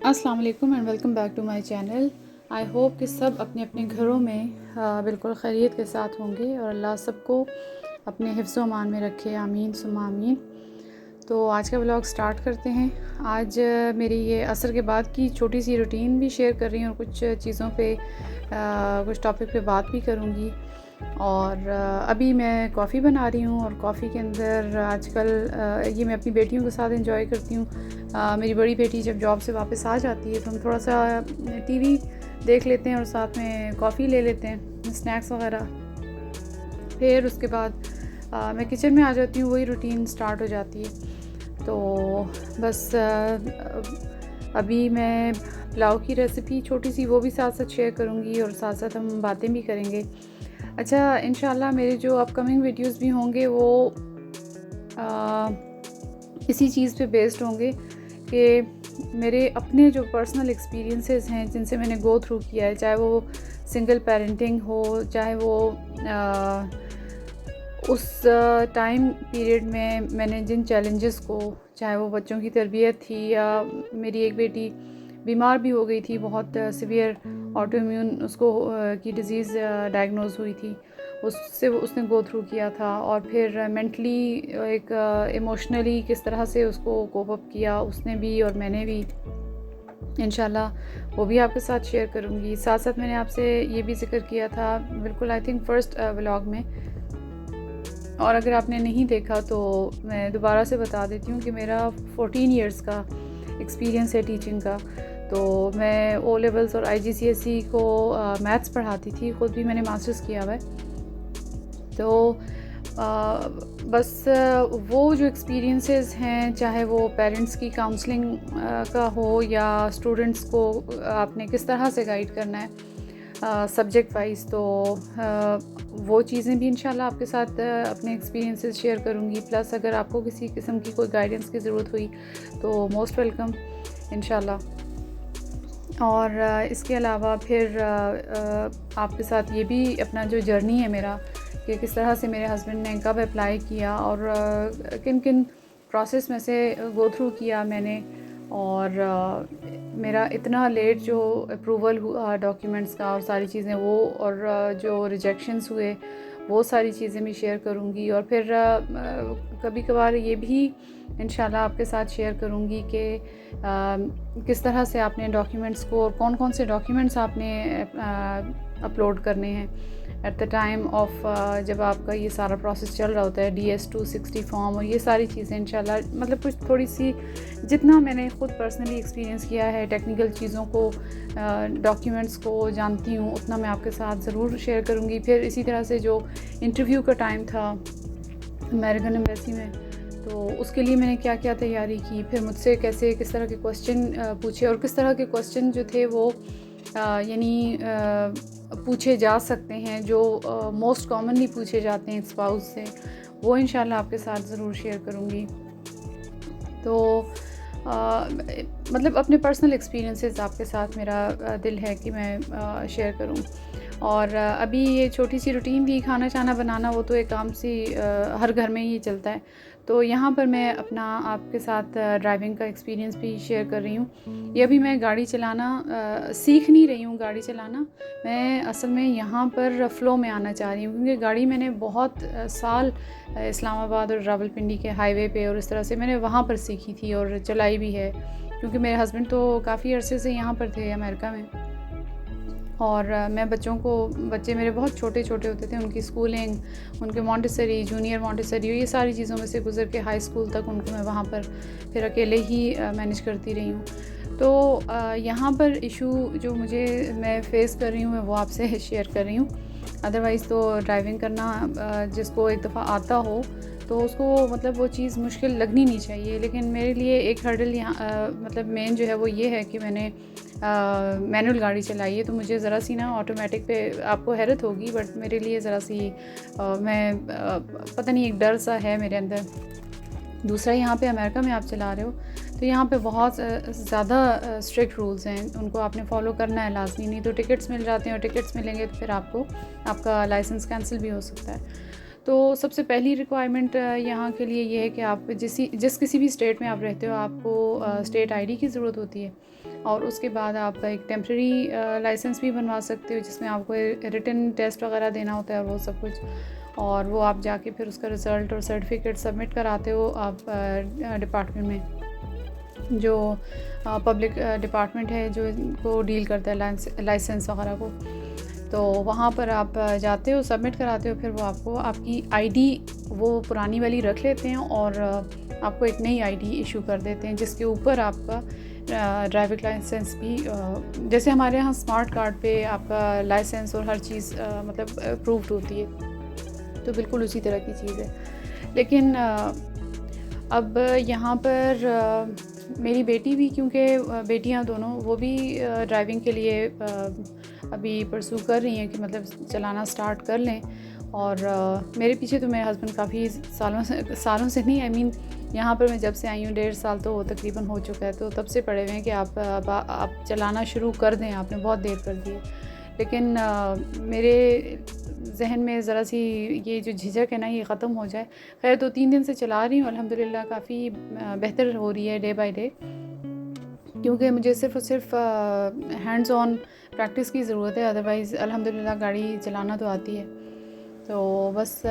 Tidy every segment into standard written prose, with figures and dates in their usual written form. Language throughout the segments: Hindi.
अस्सलाम वालेकुम and welcome back to my channel. I hope कि सब अपने अपने घरों में बिल्कुल खैरियत के साथ होंगे और अल्लाह सबको अपने हिफ्ज़ व अमान में रखे, आमीन सुम्मा आमीन। तो आज का व्लॉग स्टार्ट करते हैं। आज मेरी ये असर के बाद की छोटी सी रूटीन भी शेयर कर रही हूँ और कुछ चीज़ों पे कुछ टॉपिक पे बात भी करूँगी। और अभी मैं कॉफ़ी बना रही हूँ और कॉफ़ी के अंदर आजकल ये मैं अपनी बेटियों के साथ एंजॉय करती हूँ। मेरी बड़ी बेटी जब जॉब से वापस आ जाती है तो हम थोड़ा सा टीवी देख लेते हैं और साथ में कॉफ़ी ले लेते हैं, स्नैक्स वगैरह। फिर उसके बाद मैं किचन में आ जाती हूँ, वही रूटीन स्टार्ट हो जाती है। तो बस अभी मैं पुलाव की रेसिपी छोटी सी वो भी साथ साथ शेयर करूँगी और साथ साथ हम बातें भी करेंगे। अच्छा, इंशाल्लाह मेरे जो अपकमिंग वीडियोस भी होंगे वो इसी चीज़ पे बेस्ड होंगे कि मेरे अपने जो पर्सनल एक्सपीरियंसेस हैं जिनसे मैंने गो थ्रू किया है, चाहे वो सिंगल पेरेंटिंग हो, चाहे वो उस टाइम पीरियड में मैंने जिन चैलेंजेस को, चाहे वो बच्चों की तरबियत थी या मेरी एक बेटी बीमार भी हो गई थी, बहुत सीवियर ऑटोइम्यून उसको की डिज़ीज़ डायग्नोज हुई थी, उससे उसने गो थ्रू किया था। और फिर मेंटली एक इमोशनली किस तरह से उसको कोप अप किया उसने भी और मैंने भी, इंशाल्लाह वो भी आपके साथ शेयर करूँगी। साथ साथ मैंने आपसे ये भी ज़िक्र किया था बिल्कुल आई थिंक फ़र्स्ट व्लॉग में, और अगर आपने नहीं देखा तो मैं दोबारा से बता देती हूँ कि मेरा 14 इयर्स का एक्सपीरियंस है टीचिंग का। तो मैं ओ लेवल्स और IGCSE को मैथ्स पढ़ाती थी, ख़ुद भी मैंने मास्टर्स किया हुआ है। तो बस वो जो एक्सपीरियंसेस हैं, चाहे वो पेरेंट्स की काउंसलिंग का हो या स्टूडेंट्स को आपने किस तरह से गाइड करना है सब्जेक्ट वाइज, तो वो चीज़ें भी इंशाल्लाह आपके साथ अपने एक्सपीरियंसेस शेयर करूँगी। प्लस अगर आपको किसी किस्म की कोई गाइडेंस की ज़रूरत हुई तो मोस्ट वेलकम इंशाल्लाह। और इसके अलावा फिर आपके साथ ये भी अपना जो जर्नी है मेरा, कि किस तरह से मेरे हस्बैंड ने कब अप्लाई किया और किन किन प्रोसेस में से गो थ्रू किया मैंने, और मेरा इतना लेट जो अप्रूवल हुआ डॉक्यूमेंट्स का और सारी चीज़ें वो, और जो रिजेक्शंस हुए वो सारी चीज़ें भी शेयर करूँगी। और फिर कभी कभार ये भी इंशाल्लाह आपके साथ शेयर करूँगी कि किस तरह से आपने डॉक्यूमेंट्स को और कौन कौन से डॉक्यूमेंट्स आपने अपलोड करने हैं एट द टाइम ऑफ जब आपका ये सारा प्रोसेस चल रहा होता है, DS-260 फॉर्म और ये सारी चीज़ें इंशाल्लाह, मतलब कुछ थोड़ी सी जितना मैंने ख़ुद पर्सनली एक्सपीरियंस किया है टेक्निकल चीज़ों को, डॉक्यूमेंट्स को जानती हूँ, उतना मैं आपके साथ ज़रूर शेयर करूँगी। फिर इसी तरह से जो इंटरव्यू का टाइम था अमेरिकन एम्बेसी में, तो उसके लिए मैंने क्या क्या तैयारी की, फिर मुझसे कैसे किस तरह के क्वेश्चन पूछे और किस तरह के क्वेश्चन जो थे वो यानी पूछे जा सकते हैं, जो मोस्ट कॉमनली पूछे जाते हैं स्पाउस से, वो इंशाल्लाह आपके साथ ज़रूर शेयर करूँगी। तो मतलब अपने पर्सनल एक्सपीरियंसेस आपके साथ मेरा दिल है कि मैं शेयर करूँ। और अभी ये छोटी सी रूटीन थी, खाना चाना बनाना, वो तो एक आम सी हर घर में ही चलता है। तो यहाँ पर मैं अपना आपके साथ ड्राइविंग का एक्सपीरियंस भी शेयर कर रही हूँ। ये अभी मैं गाड़ी चलाना सीख नहीं रही हूँ, गाड़ी चलाना मैं असल में यहाँ पर फ़्लो में आना चाह रही हूँ, क्योंकि गाड़ी मैंने बहुत साल इस्लामाबाद और रावलपिंडी के हाईवे पे और इस तरह से मैंने वहाँ पर सीखी थी और चलाई भी है, क्योंकि मेरे हस्बैंड तो काफ़ी अरसे से यहाँ पर थे अमेरिका में। और मैं बच्चे मेरे बहुत छोटे छोटे होते थे, उनकी स्कूलिंग, उनके मॉन्टेसरी, जूनियर मॉन्टेसरी, ये सारी चीज़ों में से गुजर के हाई स्कूल तक उनको मैं वहाँ पर फिर अकेले ही मैनेज करती रही हूँ। तो यहाँ पर इशू जो मैं फ़ेस कर रही हूँ, मैं वो आपसे शेयर कर रही हूँ। अदरवाइज़ तो ड्राइविंग करना जिसको एक दफ़ा आता हो तो उसको मतलब वो चीज़ मुश्किल लगनी नहीं चाहिए, लेकिन मेरे लिए एक हर्डल यहाँ मतलब मेन जो है वो ये है कि मैंने मैनुअल गाड़ी चलाई है, तो मुझे ज़रा सी ना ऑटोमेटिक पे आपको हैरत होगी, बट मेरे लिए ज़रा सी पता नहीं एक डर सा है मेरे अंदर। दूसरा, यहाँ पे अमेरिका में आप चला रहे हो तो यहाँ पे बहुत ज़्यादा स्ट्रिक्ट रूल्स हैं, उनको आपने फॉलो करना है लाजमी, नहीं तो टिकट्स मिल जाते हैं और टिकट्स मिलेंगे तो फिर आपका लाइसेंस कैंसिल भी हो सकता है। तो सबसे पहली रिक्वायरमेंट यहाँ के लिए ये है कि आप जिस किसी भी स्टेट में आप रहते हो, आपको स्टेट आईडी की ज़रूरत होती है। और उसके बाद आप एक टेम्प्रेरी लाइसेंस भी बनवा सकते हो, जिसमें आपको रिटन टेस्ट वगैरह देना होता है और वो सब कुछ। और वो आप जाके फिर उसका रिज़ल्ट और सर्टिफिकेट सबमिट कराते हो आप डिपार्टमेंट में, जो पब्लिक डिपार्टमेंट है जो इनको डील करता है लाइसेंस वगैरह को। तो वहाँ पर आप जाते हो, सबमिट कराते हो, फिर वो आपको आपकी आईडी वो पुरानी वाली रख लेते हैं और आपको एक नई आईडी इशू कर देते हैं, जिसके ऊपर आपका ड्राइविंग लाइसेंस भी जैसे हमारे यहाँ स्मार्ट कार्ड पे आपका लाइसेंस और हर चीज़ मतलब अप्रूव्ड होती है, तो बिल्कुल उसी तरह की चीज़ है। लेकिन अब यहाँ पर मेरी बेटी भी, क्योंकि बेटियाँ दोनों वो भी ड्राइविंग के लिए अभी परसू कर रही हैं कि मतलब चलाना स्टार्ट कर लें। और मेरे पीछे तो मेरे हस्बैंड काफ़ी सालों से नहीं, आई मीन यहाँ पर मैं जब से आई हूँ 1.5 साल तो तकरीबन हो चुका है, तो तब से पड़े हुए हैं कि आप चलाना शुरू कर दें, आपने बहुत देर कर दी है। लेकिन मेरे जहन में ज़रा सी ये जो झिझक है ना, ये ख़त्म हो जाए। खैर 2-3 दिन से चला रही हूँ, अल्हम्दुलिल्लाह काफ़ी बेहतर हो रही है डे बाय डे, क्योंकि मुझे सिर्फ़ और सिर्फ हैंड्स ऑन प्रैक्टिस की ज़रूरत है, अदरवाइज़ अल्हम्दुलिल्लाह गाड़ी चलाना तो आती है। तो बस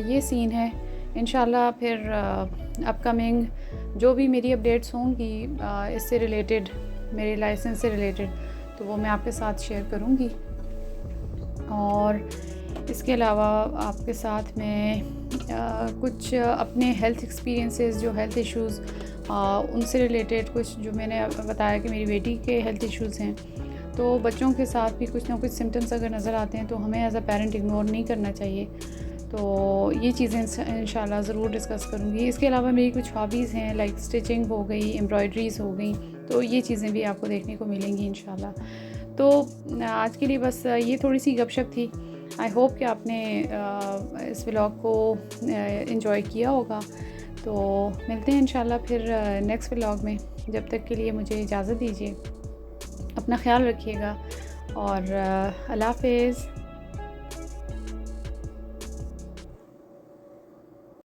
ये सीन है। इंशाल्लाह फिर अपकमिंग जो भी मेरी अपडेट्स होंगी इससे रिलेटेड, मेरे लाइसेंस से रिलेटेड, तो वो मैं आपके साथ शेयर करूँगी। और इसके अलावा आपके साथ मैं कुछ अपने हेल्थ एक्सपीरियंसेस, जो हेल्थ इश्यूज़ उनसे रिलेटेड कुछ, जो मैंने बताया कि मेरी बेटी के हेल्थ इश्यूज़ हैं, तो बच्चों के साथ भी कुछ ना कुछ सिम्टम्स अगर नज़र आते हैं तो हमें एज अ पेरेंट इग्नोर नहीं करना चाहिए। तो ये चीज़ें इंशाल्लाह ज़रूर डिस्कस करूँगी। इसके अलावा मेरी कुछ हॉबीज़ हैं, लाइक स्टिचिंग हो गई, एम्ब्रॉयडरीज़ हो गई, तो ये चीज़ें भी आपको देखने को मिलेंगी इंशाल्लाह। तो आज के लिए बस ये थोड़ी सी गपशप थी। आई होप कि आपने इस व्लॉग को एंजॉय किया होगा। तो मिलते हैं इंशाल्लाह फिर नेक्स्ट व्लॉग में। जब तक के लिए मुझे इजाज़त दीजिए, अपना ख्याल रखिएगा और अल्लाह हाफ़िज़।